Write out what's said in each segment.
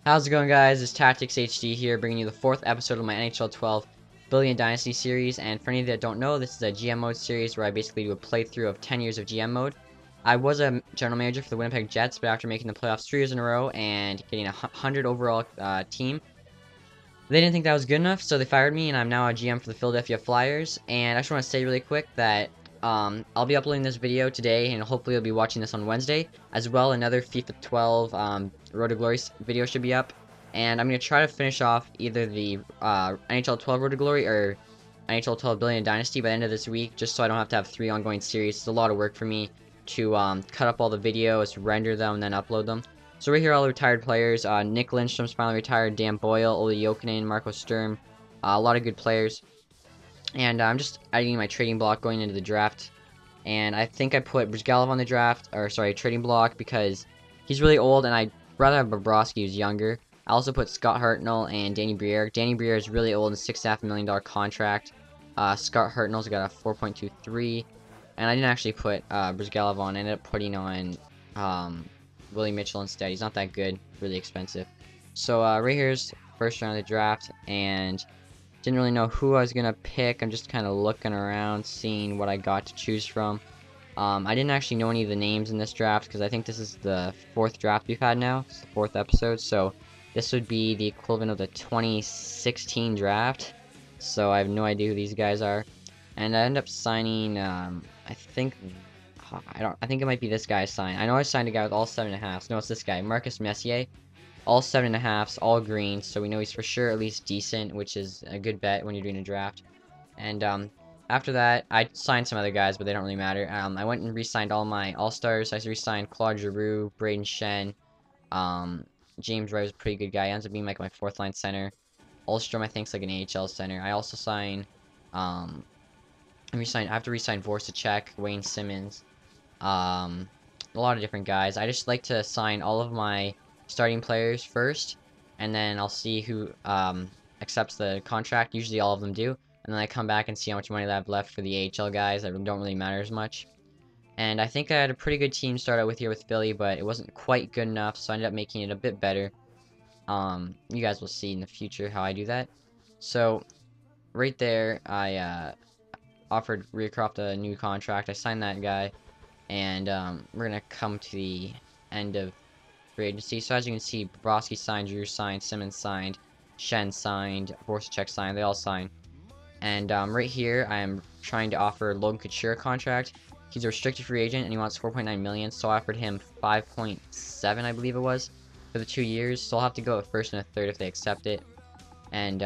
How's it going, guys? It's Tactics HD here, bringing you the 4th episode of my NHL 12 Billion Dynasty series. And for any that don't know, this is a GM mode series where I basically do a playthrough of 10 years of GM mode. I was a general manager for the Winnipeg Jets, but after making the playoffs 3 years in a row and getting a 100 overall team, they didn't think that was good enough, so they fired me, and I'm now a GM for the Philadelphia Flyers. And I just want to say really quick that I'll be uploading this video today, and hopefully you'll be watching this on Wednesday. As well, another FIFA 12 Road to Glory video should be up. And I'm going to try to finish off either the NHL 12 Road to Glory or NHL 12 Billion Dynasty by the end of this week, just so I don't have to have 3 ongoing series. It's a lot of work for me to cut up all the videos, render them, and then upload them. So right here, all the retired players. Nick Lindstrom's finally retired. Dan Boyle, Olli Jokinen, Marco Sturm. A lot of good players. And I'm just adding my trading block going into the draft. And I think I put Brizgalov on the draft, or sorry, trading block, because he's really old, and I'd rather have Bobrovsky who's younger. I also put Scott Hartnell and Danny Briere. Danny Briere is really old, and $6.5 million contract. Scott Hartnell's got a 4.23. And I didn't actually put Brizgalov on. I ended up putting on Willie Mitchell instead. He's not that good, really expensive. So right here's first round of the draft, and didn't really know who I was gonna pick. I'm just kind of looking around, seeing what I got to choose from. I didn't actually know any of the names in this draft because I think this is the 4th draft we've had now. It's the 4th episode, so this would be the equivalent of the 2016 draft. So I have no idea who these guys are, and I end up signing. I think it might be this guy I signed. I know I signed a guy with all 7.5s. No, it's this guy, Marcus Messier. All 7.5s, all green, so we know he's for sure at least decent, which is a good bet when you're doing a draft. And after that, I signed some other guys, but they don't really matter. I went and re-signed all my All-Stars. I re-signed Claude Giroux, Braden Shen, James Wright was a pretty good guy. He ends up being like my 4th line center. Ulstrom, I think, is like an AHL center. I also signed, I have to re-sign Voracek, Wayne Simmons, a lot of different guys. I just like to sign all of my starting players first, and then I'll see who accepts the contract. Usually all of them do, and then I come back and see how much money I have left for the AHL guys that don't really matter as much. And I think I had a pretty good team to start out with here with Philly, but it wasn't quite good enough, so I ended up making it a bit better. You guys will see in the future how I do that. So right there, I offered Rearcroft a new contract. I signed that guy, and we're gonna come to the end of free agency. So as you can see, Bobrovsky signed, Drew signed, Simmons signed, Shen signed, Voracek signed. They all signed. And right here, I am trying to offer Logan Couture a contract. He's a restricted free agent, and he wants 4.9 million. So I offered him 5.7, I believe it was, for the 2 years. So I'll have to go at first and a third if they accept it. And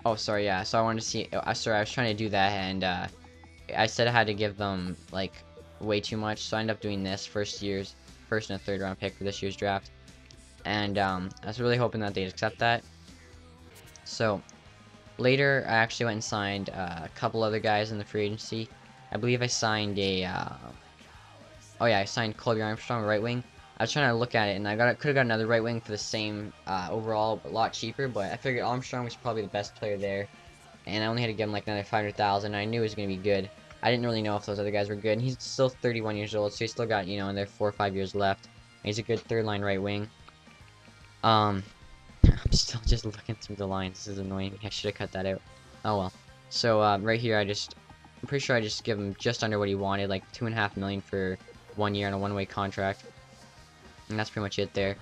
oh, sorry, yeah. So I wanted to see. Sorry, I was trying to do that, and I said I had to give them like way too much. So I ended up doing this first and a third round pick for this year's draft. And I was really hoping that they'd accept that. So later, I actually went and signed a couple other guys in the free agency. I believe I signed a. Oh yeah, I signed Colby Armstrong, right wing. I was trying to look at it, and I could have got another right wing for the same overall, but a lot cheaper. But I figured Armstrong was probably the best player there, and I only had to give him like another 500,000. I knew he was gonna be good. I didn't really know if those other guys were good. And he's still 31 years old, so he's still got, another 4 or 5 years left. And he's a good third line right wing. I'm still just looking through the lines. This is annoying. I should have cut that out. Oh well. So right here, I'm pretty sure I just give him just under what he wanted, like 2.5 million for 1 year on a one-way contract. And that's pretty much it there.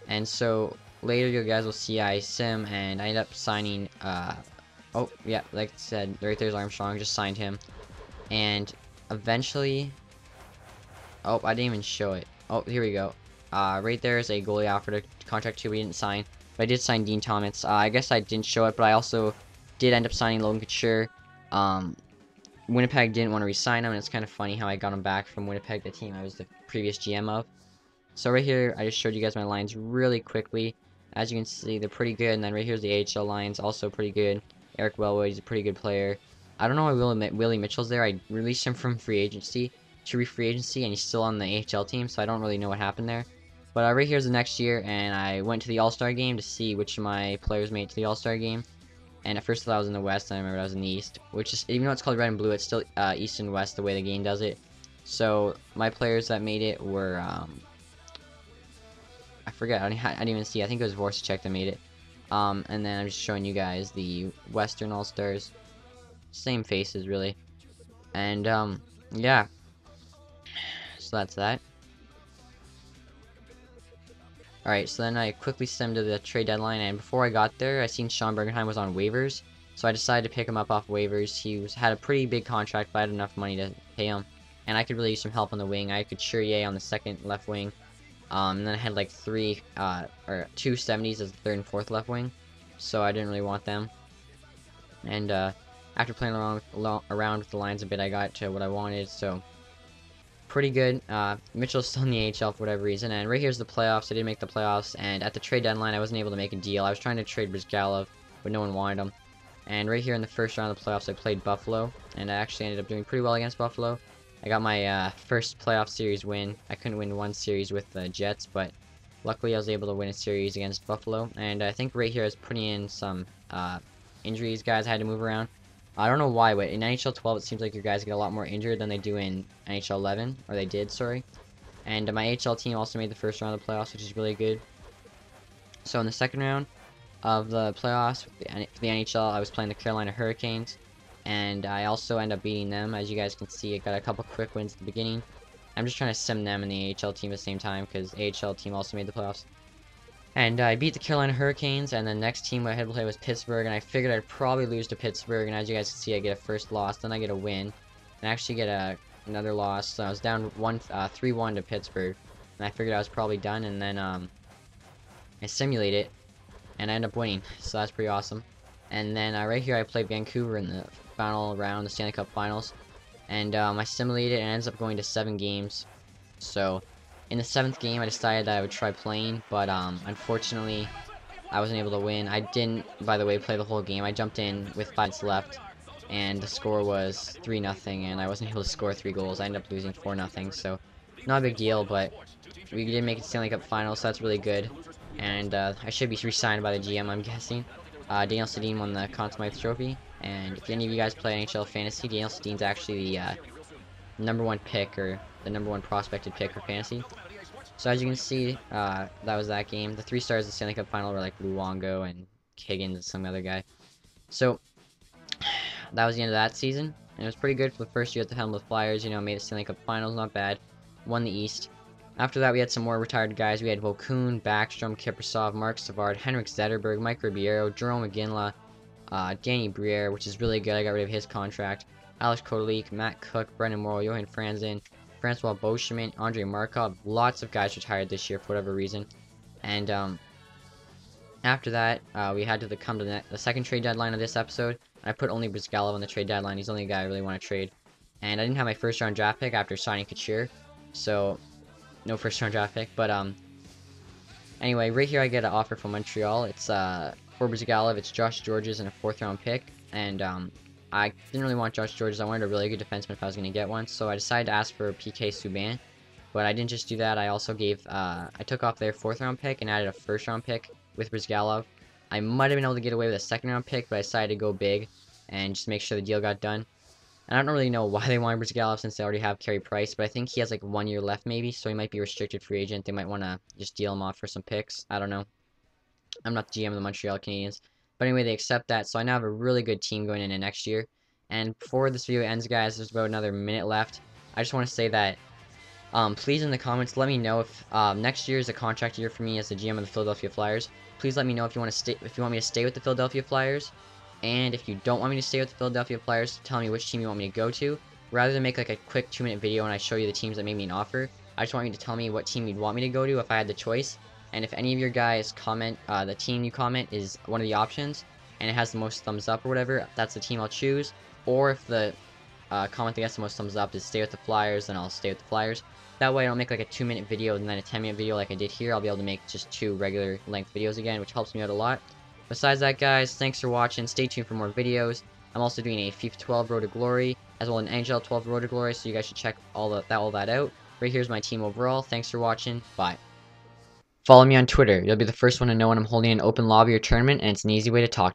And so later, you guys will see I sim, and I end up signing. Oh yeah, like I said, right there's Armstrong. Just signed him. And eventually, oh, I didn't even show it. Oh, here we go. Right there is a goalie offered a contract too. We didn't sign, but I did sign Dean Thomas. I guess I didn't show it, but I also did end up signing Logan Couture. Winnipeg didn't want to re-sign him, and it's kind of funny how I got him back from Winnipeg, the team I was the previous GM of. So right here, I just showed you guys my lines really quickly. As you can see, they're pretty good. And then right here's the AHL lines, also pretty good. Eric Wellwood, he's a pretty good player. I don't know why Willie Mitchell's there. I released him from free agency to free agency, and he's still on the AHL team, so I don't really know what happened there. But right here's the next year, and I went to the All-Star game to see which of my players made it to the All-Star game. And at first I thought I was in the West, and I remember I was in the East, which is, even though it's called Red and Blue, it's still East and West the way the game does it. So my players that made it were, I forget. I didn't even see. I think it was Voracek that made it. And then I'm just showing you guys the Western All-Stars. Same faces, really. And, yeah. So that's that. Alright, so then I quickly stemmed to the trade deadline, and before I got there, I seen Sean Bergenheim was on waivers, so I decided to pick him up off waivers. He had a pretty big contract, but I had enough money to pay him, and I could really use some help on the wing. I could Couturier on the second left wing, and then I had like two 70s as the third and fourth left wing, so I didn't really want them. And after playing around with the lines a bit, I got to what I wanted, so pretty good. Mitchell's still in the AHL for whatever reason, and right here's the playoffs. I did make the playoffs, and at the trade deadline, I wasn't able to make a deal. I was trying to trade Brizgalov, but no one wanted him. And right here in the first round of the playoffs, I played Buffalo, and I actually ended up doing pretty well against Buffalo. I got my first playoff series win. I couldn't win one series with the Jets, but luckily I was able to win a series against Buffalo. And I think right here I was putting in some injuries, guys I had to move around. I don't know why, but in NHL 12 it seems like your guys get a lot more injured than they do in NHL 11, or they did, sorry. And my AHL team also made the first round of the playoffs, which is really good. So in the second round of the playoffs for the NHL, I was playing the Carolina Hurricanes, and I also ended up beating them. As you guys can see, I got a couple quick wins at the beginning. I'm just trying to sim them in the AHL team at the same time, because AHL team also made the playoffs. And I beat the Carolina Hurricanes, and the next team I had to play was Pittsburgh, and I figured I'd probably lose to Pittsburgh, and as you guys can see, I get a first loss, then I get a win, and I actually get another loss, so I was down 3-1 to Pittsburgh, and I figured I was probably done, and then I simulate it, and I end up winning, so that's pretty awesome. And then right here I played Vancouver in the final round, the Stanley Cup Finals, and I simulated, and it ends up going to 7 games, so in the 7th game, I decided that I would try playing, but unfortunately, I wasn't able to win. I didn't, by the way, play the whole game. I jumped in with 5 minutes left, and the score was 3-0, and I wasn't able to score 3 goals. I ended up losing 4-0, so not a big deal, but we did make it to Stanley Cup Finals, so that's really good. And I should be re-signed by the GM, I'm guessing. Daniel Sedin won the Conn Smythe Trophy, and if any of you guys play NHL Fantasy, Daniel Sedin's actually the #1 pick, or the #1 prospected pick for fantasy. So as you can see, that was that game. The 3 stars of the Stanley Cup Final were like Luongo and Higgins and some other guy. So that was the end of that season, and it was pretty good for the first year at the helm with Flyers. You know, made the Stanley Cup Finals, not bad. Won the East. After that, we had some more retired guys. We had Vokoun, Backstrom, Kiprusoff, Mark Savard, Henrik Zetterberg, Mike Ribeiro, Jerome McGinley, Danny Briere, which is really good. I got rid of his contract. Alex Kotelik, Matt Cook, Brendan Morrow, Johan Franzen, Francois Beauchemin, Andre Markov. Lots of guys retired this year for whatever reason. And after that, we had to come to the second trade deadline of this episode. I put only Brizgalov on the trade deadline. He's the only guy I really want to trade. And I didn't have my first round draft pick after signing Couture, so no first round draft pick. But anyway, right here I get an offer from Montreal. It's for Brizgalov, it's Josh Georges and a 4th round pick. And I didn't really want Josh Georges. I wanted a really good defenseman if I was going to get one, so I decided to ask for PK Subban. But I didn't just do that. I also gave I took off their 4th round pick and added a 1st round pick with Brizgalov. I might have been able to get away with a 2nd round pick, but I decided to go big and just make sure the deal got done. And I don't really know why they wanted Brizgalov since they already have Carey Price, but I think he has like 1 year left maybe, so he might be a restricted free agent. They might want to just deal him off for some picks. I don't know. I'm not the GM of the Montreal Canadiens. But anyway, they accept that, so I now have a really good team going into next year. And before this video ends, guys, there's about another minute left. I just want to say that please in the comments let me know if next year is a contract year for me as the GM of the Philadelphia Flyers. Please let me know if you want me to stay with the Philadelphia Flyers, and if you don't want me to stay with the Philadelphia Flyers, tell me which team you want me to go to. Rather than make like a quick 2-minute video and I show you the teams that made me an offer, I just want you to tell me what team you'd want me to go to if I had the choice. And if any of your guys comment, the team you comment is one of the options, and it has the most thumbs up or whatever, that's the team I'll choose. Or if the comment that gets the most thumbs up is stay with the Flyers, then I'll stay with the Flyers. That way I don't make like a 2-minute video and then a 10-minute video like I did here. I'll be able to make just 2 regular length videos again, which helps me out a lot. Besides that, guys, thanks for watching. Stay tuned for more videos. I'm also doing a FIFA 12 Road to Glory, as well as an NHL 12 Road to Glory, so you guys should check all that out. Right here's my team overall. Thanks for watching. Bye. Follow me on Twitter. You'll be the first one to know when I'm holding an open lobby or tournament, and it's an easy way to talk